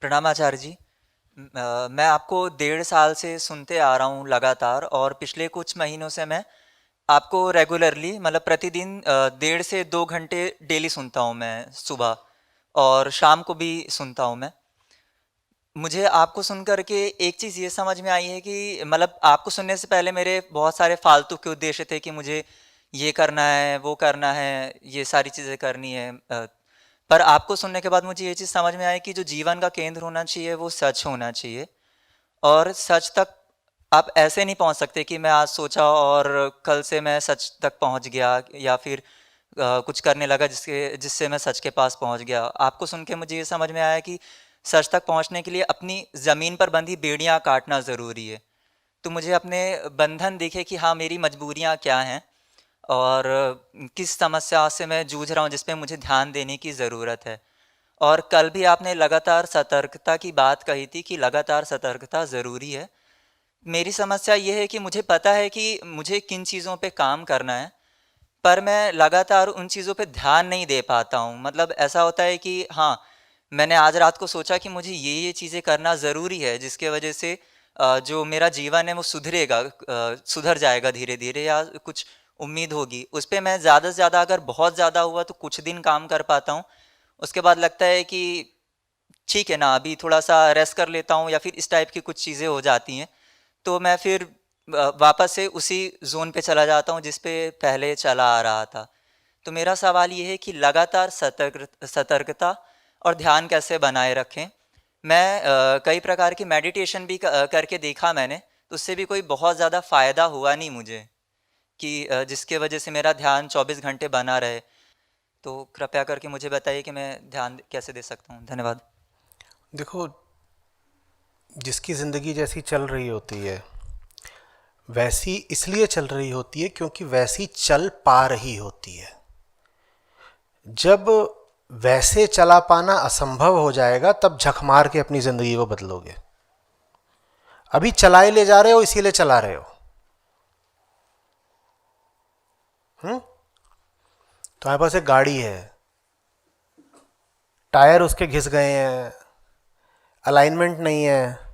प्रणाम आचार्य जी। मैं आपको 1.5 साल से सुनते आ रहा हूँ लगातार, और पिछले कुछ महीनों से मैं आपको रेगुलरली मतलब प्रतिदिन 1.5 से 2 घंटे डेली सुनता हूँ। मैं सुबह और शाम को भी सुनता हूँ। मैं मुझे आपको सुन कर के एक चीज़ ये समझ में आई है कि मतलब आपको सुनने से पहले मेरे बहुत सारे फालतू के उद्देश्य थे कि मुझे ये करना है, वो करना है, ये सारी चीज़ें करनी है। पर आपको सुनने के बाद मुझे ये चीज़ समझ में आई कि जो जीवन का केंद्र होना चाहिए वो सच होना चाहिए। और सच तक आप ऐसे नहीं पहुंच सकते कि मैं आज सोचा और कल से मैं सच तक पहुंच गया, या फिर कुछ करने लगा जिसके जिससे मैं सच के पास पहुंच गया। आपको सुन के मुझे ये समझ में आया कि सच तक पहुंचने के लिए अपनी ज़मीन पर बंधी बेड़ियां काटना ज़रूरी है। तो मुझे अपने बंधन दिखे कि हाँ, मेरी मजबूरियां क्या हैं और किस समस्या से मैं जूझ रहा हूँ जिस पे मुझे ध्यान देने की ज़रूरत है। और कल भी आपने लगातार सतर्कता की बात कही थी कि लगातार सतर्कता ज़रूरी है। मेरी समस्या ये है कि मुझे पता है कि मुझे किन चीज़ों पे काम करना है, पर मैं लगातार उन चीज़ों पे ध्यान नहीं दे पाता हूँ। मतलब ऐसा होता है कि हाँ, मैंने आज रात को सोचा कि मुझे ये चीज़ें करना ज़रूरी है जिसके वजह से जो मेरा जीवन है वो सुधरेगा, सुधर जाएगा धीरे धीरे, या कुछ उम्मीद होगी उस पर। मैं ज़्यादा से ज़्यादा, अगर बहुत ज़्यादा हुआ तो कुछ दिन काम कर पाता हूँ। उसके बाद लगता है कि ठीक है ना, अभी थोड़ा सा रेस्ट कर लेता हूँ, या फिर इस टाइप की कुछ चीज़ें हो जाती हैं। तो मैं फिर वापस से उसी जोन पे चला जाता हूँ जिस पे पहले चला आ रहा था। तो मेरा सवाल ये है कि लगातार सतर्कता और ध्यान कैसे बनाए रखें। मैं कई प्रकार की मेडिटेशन भी करके देखा मैंने, तो उससे भी कोई बहुत ज़्यादा फ़ायदा हुआ नहीं मुझे, कि जिसके वजह से मेरा ध्यान 24 घंटे बना रहे। तो कृपया करके मुझे बताइए कि मैं ध्यान कैसे दे सकता हूँ। धन्यवाद। देखो, जिसकी ज़िंदगी जैसी चल रही होती है वैसी इसलिए चल रही होती है क्योंकि वैसी चल पा रही होती है। जब वैसे चला पाना असंभव हो जाएगा तब झक मार के अपनी ज़िंदगी को बदलोगे। अभी चलाए ले जा रहे हो, इसीलिए चला रहे हो। तुम्हारे पास एक गाड़ी है, टायर उसके घिस गए हैं, अलाइनमेंट नहीं है,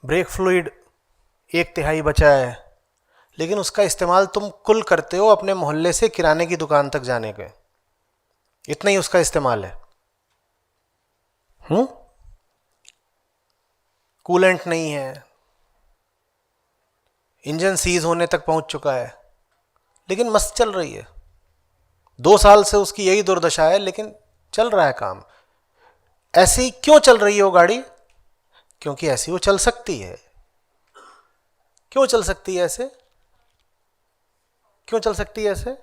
ब्रेक फ्लूइड 1/3 बचा है, लेकिन उसका इस्तेमाल तुम कुल करते हो अपने मोहल्ले से किराने की दुकान तक जाने के। इतना ही उसका इस्तेमाल है। कूलेंट नहीं है, इंजन सीज होने तक पहुंच चुका है, लेकिन मस्त चल रही है। 2 साल से उसकी यही दुर्दशा है, लेकिन चल रहा है काम। ऐसी क्यों चल रही है वो गाड़ी? क्योंकि ऐसी वो चल सकती है। क्यों चल सकती है ऐसे? क्यों चल सकती है ऐसे?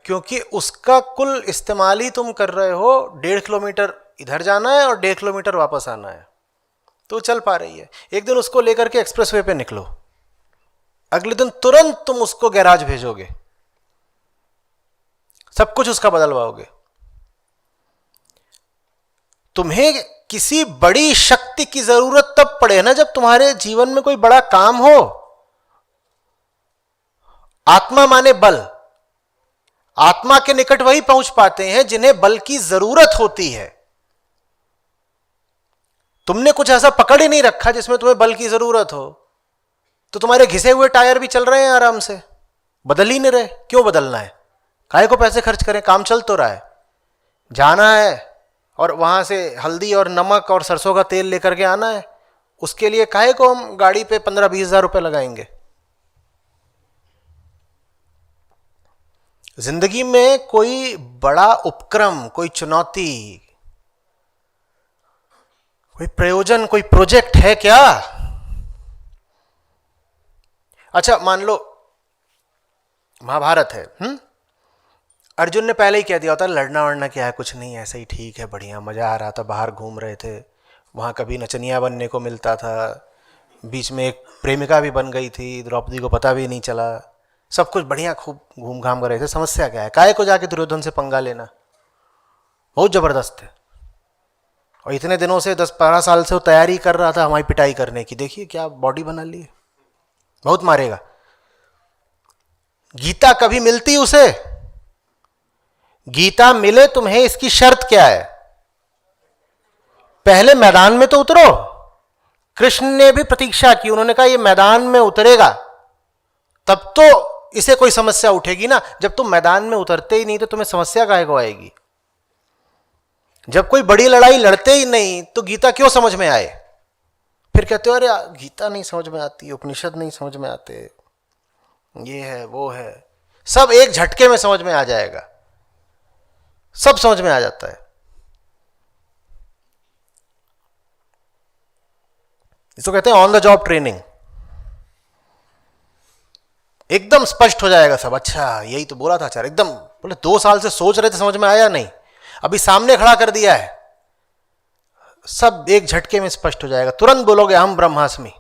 क्योंकि उसका कुल इस्तेमाल ही तुम कर रहे हो। 1.5 किलोमीटर इधर जाना है और 1.5 किलोमीटर वापस आना है, तो चल पा रही है। एक दिन उसको लेकर के एक्सप्रेसवे पे निकलो, अगले दिन तुरंत तुम उसको गैराज भेजोगे, सब कुछ उसका बदलवाओगे। तुम्हें किसी बड़ी शक्ति की जरूरत तब पड़े ना जब तुम्हारे जीवन में कोई बड़ा काम हो। आत्मा माने बल। आत्मा के निकट वही पहुंच पाते हैं जिन्हें बल की जरूरत होती है। तुमने कुछ ऐसा पकड़ ही नहीं रखा जिसमें तुम्हें बल की जरूरत हो, तो तुम्हारे घिसे हुए टायर भी चल रहे हैं आराम से, बदल ही नहीं रहे। क्यों बदलना है? काहे को पैसे खर्च करें, काम चल तो रहा है। जाना है और वहां से हल्दी और नमक और सरसों का तेल लेकर के आना है, उसके लिए काहे को हम गाड़ी पे 15-20 हजार रुपए लगाएंगे? जिंदगी में कोई बड़ा उपक्रम, कोई चुनौती, कोई प्रयोजन, कोई प्रोजेक्ट है क्या? अच्छा, मान लो महाभारत है। अर्जुन ने पहले ही कह दिया होता लड़ना वड़ना क्या है, कुछ नहीं, ऐसे ही ठीक है, बढ़िया मजा आ रहा था, बाहर घूम रहे थे, वहां कभी नचनिया बनने को मिलता था, बीच में एक प्रेमिका भी बन गई थी, द्रौपदी को पता भी नहीं चला, सब कुछ बढ़िया, खूब घूम घाम कर रहे थे। समस्या क्या है? काहे को जाके दुर्योधन से पंगा लेना? बहुत जबरदस्त है। और इतने दिनों से 10-12 साल से वो तैयारी कर रहा था हमारी पिटाई करने की, देखिए क्या बॉडी बना ली है। बहुत मारेगा। गीता कभी मिलती उसे? गीता मिले तुम्हें इसकी शर्त क्या है? पहले मैदान में तो उतरो। कृष्ण ने भी प्रतीक्षा की, उन्होंने कहा ये मैदान में उतरेगा तब तो इसे कोई समस्या उठेगी ना। जब तुम मैदान में उतरते ही नहीं तो तुम्हें समस्या काहे को आएगी? जब कोई बड़ी लड़ाई लड़ते ही नहीं तो गीता क्यों समझ में आए? फिर कहते हो अरे गीता नहीं समझ में आती, उपनिषद नहीं समझ में आते, ये है वो है। सब एक झटके में समझ में आ जाएगा, सब समझ में आ जाता है। इसको कहते हैं ऑन द जॉब ट्रेनिंग। एकदम स्पष्ट हो जाएगा सब। अच्छा यही तो बोला था आचार्य, एकदम बोले 2 साल से सोच रहे थे समझ में आया नहीं, अभी सामने खड़ा कर दिया है, सब एक झटके में स्पष्ट हो जाएगा। तुरंत बोलोगे हम ब्रह्मास्मि।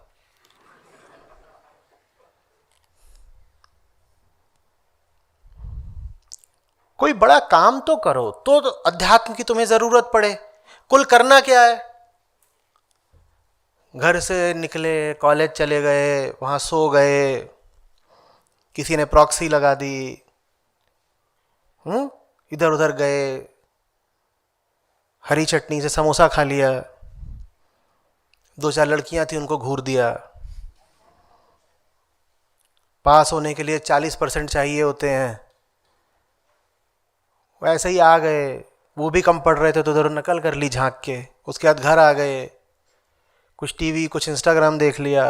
कोई बड़ा काम तो करो तो अध्यात्म की तुम्हें जरूरत पड़े। कुल करना क्या है? घर से निकले, कॉलेज चले गए, वहां सो गए, किसी ने प्रॉक्सी लगा दी, इधर उधर गए, हरी चटनी से समोसा खा लिया, 2-4 लड़कियां थी उनको घूर दिया। पास होने के लिए 40% चाहिए होते हैं, वैसे ही आ गए। वो भी कम पढ़ रहे थे तो उधर नकल कर ली झांक के। उसके बाद घर आ गए, कुछ टीवी कुछ इंस्टाग्राम देख लिया,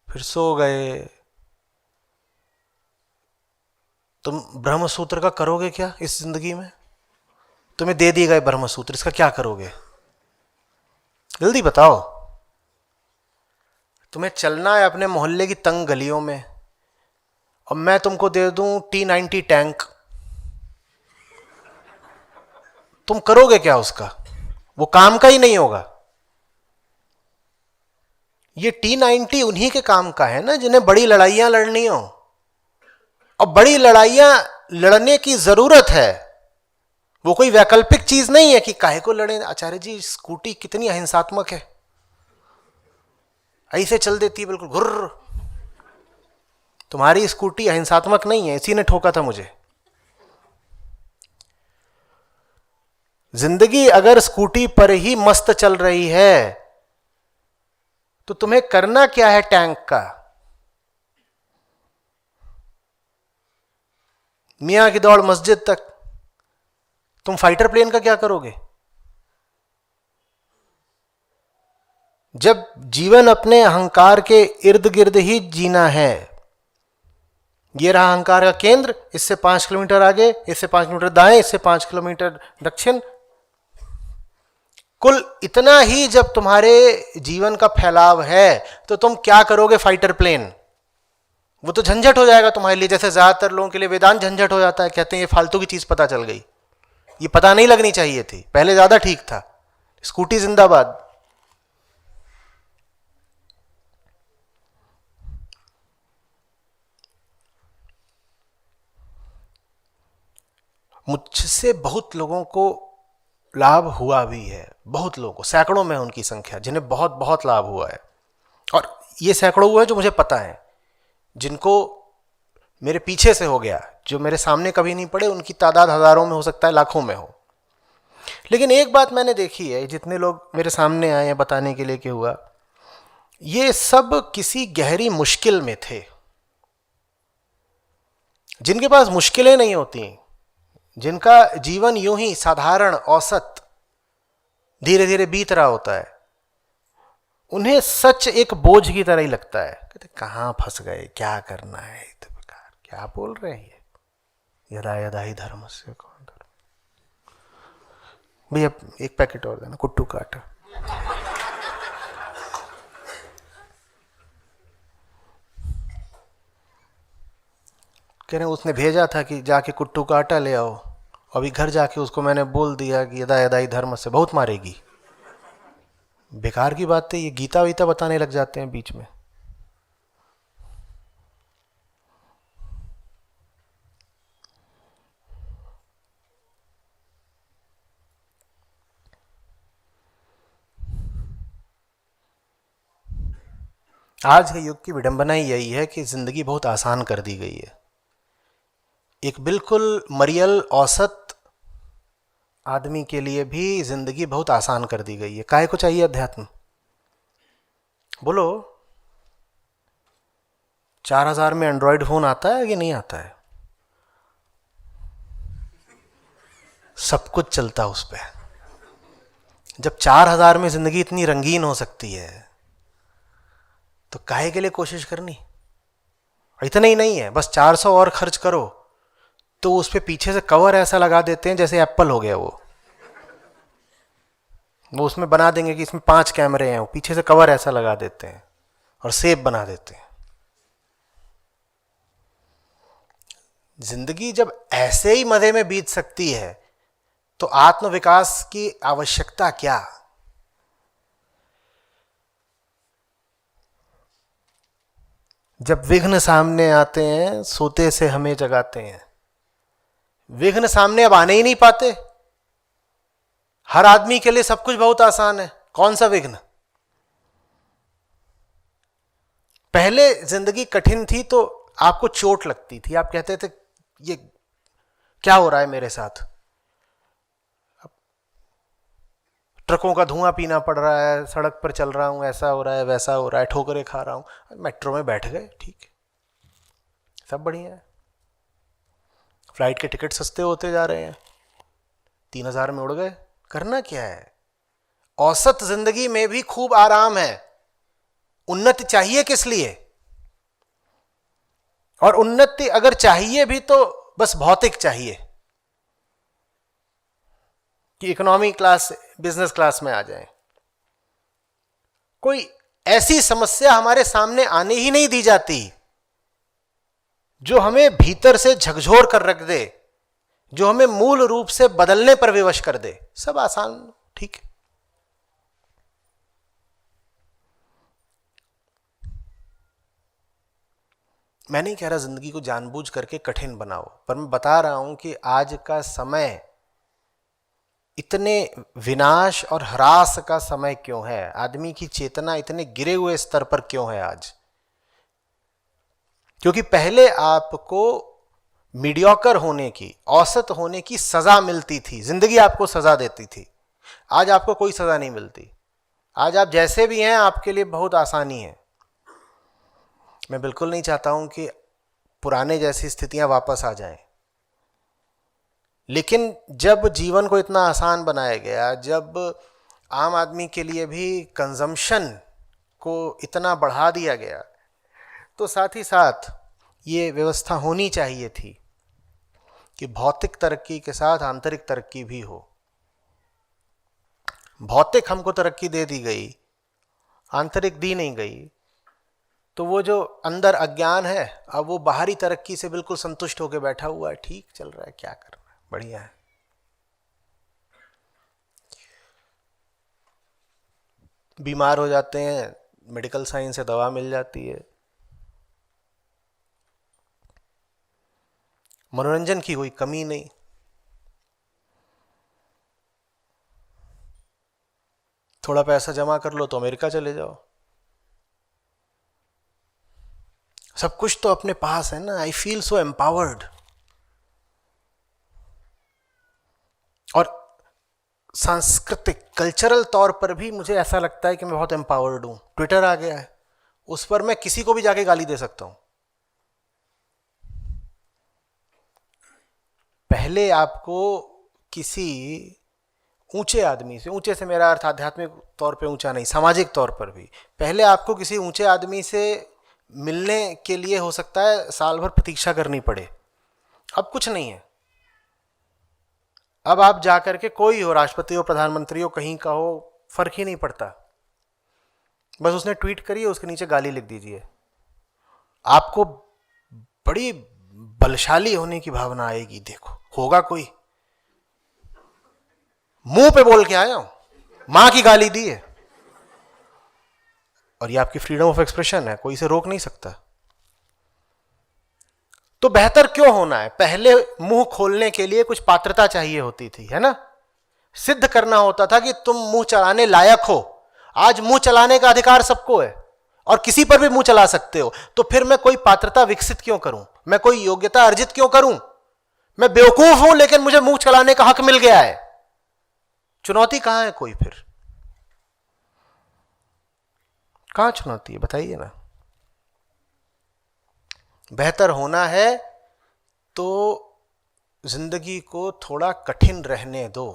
फिर सो गए। तुम ब्रह्म सूत्र का करोगे क्या इस जिंदगी में? तुम्हें दे दिए गए ब्रह्म सूत्र, इसका क्या करोगे? जल्दी बताओ। तुम्हें चलना है अपने मोहल्ले की तंग गलियों में, और मैं तुमको दे दूं T90 टैंक, तुम करोगे क्या उसका? वो काम का ही नहीं होगा। ये T90 उन्हीं के काम का है ना जिन्हें बड़ी लड़ाइयां लड़नी हो, और बड़ी लड़ाइयां लड़ने की जरूरत है। वो कोई वैकल्पिक चीज नहीं है कि काहे को लड़े। आचार्य जी स्कूटी कितनी अहिंसात्मक है, ऐसे चल देती है बिल्कुल घुर्र। तुम्हारी स्कूटी अहिंसात्मक नहीं है, इसी ने ठोका था मुझे। जिंदगी अगर स्कूटी पर ही मस्त चल रही है तो तुम्हें करना क्या है टैंक का? मियां की दौड़ मस्जिद तक। तुम फाइटर प्लेन का क्या करोगे? जब जीवन अपने अहंकार के इर्द गिर्द ही जीना है, ये रहा अहंकार का केंद्र, इससे 5 किलोमीटर आगे, इससे 5 किलोमीटर दाएं, इससे 5 किलोमीटर दक्षिण, कुल इतना ही जब तुम्हारे जीवन का फैलाव है तो तुम क्या करोगे? Fighter plane. वो तो झंझट हो जाएगा तुम्हारे लिए, जैसे ज्यादातर लोगों के लिए वेदांत झंझट हो जाता है। कहते हैं ये फालतू की चीज पता चल गई, ये पता नहीं लगनी चाहिए थी, पहले ज्यादा ठीक था। स्कूटी जिंदाबाद। मुझसे बहुत लोगों को लाभ हुआ भी है, बहुत लोगों को, सैकड़ों में उनकी संख्या जिन्हें बहुत बहुत लाभ हुआ है। और ये सैकड़ों हुए जो मुझे पता है, जिनको मेरे पीछे से हो गया, जो मेरे सामने कभी नहीं पड़े, उनकी तादाद हजारों में हो सकता है, लाखों में हो। लेकिन एक बात मैंने देखी है, जितने लोग मेरे सामने आए हैं बताने के लिए कि हुआ, ये सब किसी गहरी मुश्किल में थे। जिनके पास मुश्किलें नहीं होती, जिनका जीवन यूं ही साधारण औसत धीरे धीरे बीत रहा होता है, उन्हें सच एक बोझ की तरह ही लगता है। कहते कहां फंस गए, क्या करना है, क्या बोल रहे हैं ये, यदा यदा ही धर्म से कौन धर्म। भैया एक पैकेट और देना कुट्टू का आटा। कह रहे उसने भेजा था कि जाके कुट्टू का आटा ले आओ, अभी घर जाके उसको मैंने बोल दिया कि यदा यदा ही धर्म से, बहुत मारेगी। बेकार की बात है, ये गीता वीता बताने लग जाते हैं बीच में। आज के युग की विडंबना ही यही है कि जिंदगी बहुत आसान कर दी गई है। एक बिल्कुल मरियल औसत आदमी के लिए भी जिंदगी बहुत आसान कर दी गई है। काहे को चाहिए अध्यात्म? बोलो, 4,000 में एंड्रॉयड फोन आता है कि नहीं आता है? सब कुछ चलता है उस पर। जब 4,000 में जिंदगी इतनी रंगीन हो सकती है तो काहे के लिए कोशिश करनी? इतना ही नहीं है, बस 400 और खर्च करो तो उस पर पीछे से कवर ऐसा लगा देते हैं जैसे एप्पल हो गया। वो उसमें बना देंगे कि इसमें 5 कैमरे हैं, वो पीछे से कवर ऐसा लगा देते हैं और सेव बना देते हैं। जिंदगी जब ऐसे ही मजे में बीत सकती है तो आत्मविकास की आवश्यकता क्या? जब विघ्न सामने आते हैं सोते से हमें जगाते हैं। विघ्न सामने अब आने ही नहीं पाते। हर आदमी के लिए सब कुछ बहुत आसान है। कौन सा विघ्न? पहले जिंदगी कठिन थी तो आपको चोट लगती थी, आप कहते थे ये क्या हो रहा है मेरे साथ? ट्रकों का धुआं पीना पड़ रहा है, सड़क पर चल रहा हूं, ऐसा हो रहा है, वैसा हो रहा है, ठोकरें खा रहा हूं। मेट्रो में बैठ गए, ठीक है, सब बढ़िया है। फ्लाइट के टिकट सस्ते होते जा रहे हैं, 3,000 में उड़ गए। करना क्या है? औसत जिंदगी में भी खूब आराम है। उन्नति चाहिए किस लिए? और उन्नति अगर चाहिए भी तो बस भौतिक चाहिए कि इकोनॉमी क्लास, बिजनेस क्लास में आ जाए। कोई ऐसी समस्या हमारे सामने आने ही नहीं दी जाती जो हमें भीतर से झकझोर कर रख दे, जो हमें मूल रूप से बदलने पर विवश कर दे। सब आसान, ठीक है। मैं नहीं कह रहा जिंदगी को जानबूझ करके कठिन बनाओ, पर मैं बता रहा हूं कि आज का समय इतने विनाश और ह्रास का समय क्यों है? आदमी की चेतना इतने गिरे हुए स्तर पर क्यों है आज? क्योंकि पहले आपको मीडियोकर होने की, औसत होने की सजा मिलती थी। जिंदगी आपको सजा देती थी। आज आपको कोई सजा नहीं मिलती। आज आप जैसे भी हैं आपके लिए बहुत आसानी है। मैं बिल्कुल नहीं चाहता हूं कि पुराने जैसी स्थितियां वापस आ जाएं, लेकिन जब जीवन को इतना आसान बनाया गया, जब आम आदमी के लिए भी कंजम्पशन को इतना बढ़ा दिया गया, तो साथ ही साथ ये व्यवस्था होनी चाहिए थी कि भौतिक तरक्की के साथ आंतरिक तरक्की भी हो। भौतिक हमको तरक्की दे दी गई, आंतरिक दी नहीं गई, तो वो जो अंदर अज्ञान है अब वो बाहरी तरक्की से बिल्कुल संतुष्ट होकर बैठा हुआ है। ठीक चल रहा है, क्या करना है, बढ़िया है। बीमार हो जाते हैं, मेडिकल साइंस से दवा मिल जाती है। मनोरंजन की कोई कमी नहीं। थोड़ा पैसा जमा कर लो तो अमेरिका चले जाओ। सब कुछ तो अपने पास है ना। I feel so empowered. और सांस्कृतिक कल्चरल तौर पर भी मुझे ऐसा लगता है कि मैं बहुत एम्पावर्ड हूं। ट्विटर आ गया है, उस पर मैं किसी को भी जाके गाली दे सकता हूं। पहले आपको किसी ऊंचे आदमी से, ऊंचे से मेरा अर्थ आध्यात्मिक तौर पे ऊंचा नहीं, सामाजिक तौर पर भी, पहले आपको किसी ऊंचे आदमी से मिलने के लिए हो सकता है साल भर प्रतीक्षा करनी पड़े। अब कुछ नहीं है। अब आप जाकर के, कोई हो, राष्ट्रपति हो, प्रधानमंत्री हो, कहीं का हो, फर्क ही नहीं पड़ता। बस उसने ट्वीट करी है, उसके नीचे गाली लिख दीजिए। आपको बड़ी बलशाली होने की भावना आएगी। देखो, होगा कोई, मुंह पे बोल के आया हूं, मां की गाली दी है, और ये आपकी फ्रीडम ऑफ एक्सप्रेशन है, कोई इसे रोक नहीं सकता। तो बेहतर क्यों होना है? पहले मुंह खोलने के लिए कुछ पात्रता चाहिए होती थी, है ना? सिद्ध करना होता था कि तुम मुंह चलाने लायक हो। आज मुंह चलाने का अधिकार सबको है और किसी पर भी मुंह चला सकते हो। तो फिर मैं कोई पात्रता विकसित क्यों करूं? मैं कोई योग्यता अर्जित क्यों करूं? मैं बेवकूफ हूं लेकिन मुझे मुंह चलाने का हक मिल गया है। चुनौती कहां है कोई? फिर कहां चुनौती है बताइए ना। बेहतर होना है तो जिंदगी को थोड़ा कठिन रहने दो,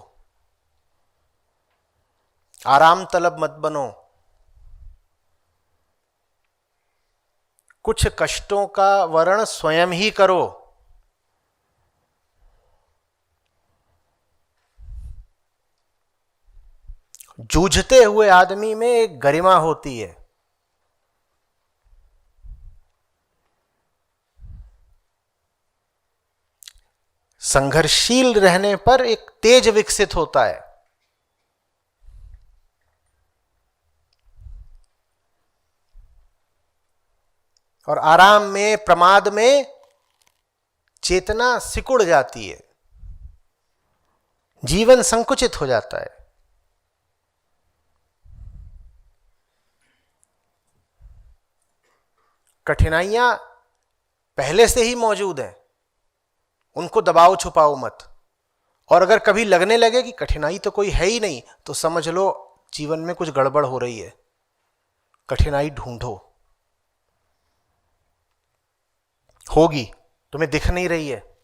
आराम तलब मत बनो। कुछ कष्टों का वर्ण स्वयं ही करो। जूझते हुए आदमी में एक गरिमा होती है। संघर्षशील रहने पर एक तेज विकसित होता है। और आराम में, प्रमाद में चेतना सिकुड़ जाती है, जीवन संकुचित हो जाता है। कठिनाइयां पहले से ही मौजूद हैं, उनको दबाओ छुपाओ मत। और अगर कभी लगने लगे कि कठिनाई तो कोई है ही नहीं, तो समझ लो जीवन में कुछ गड़बड़ हो रही है। कठिनाई ढूंढो, होगी, तुम्हें दिख नहीं रही है।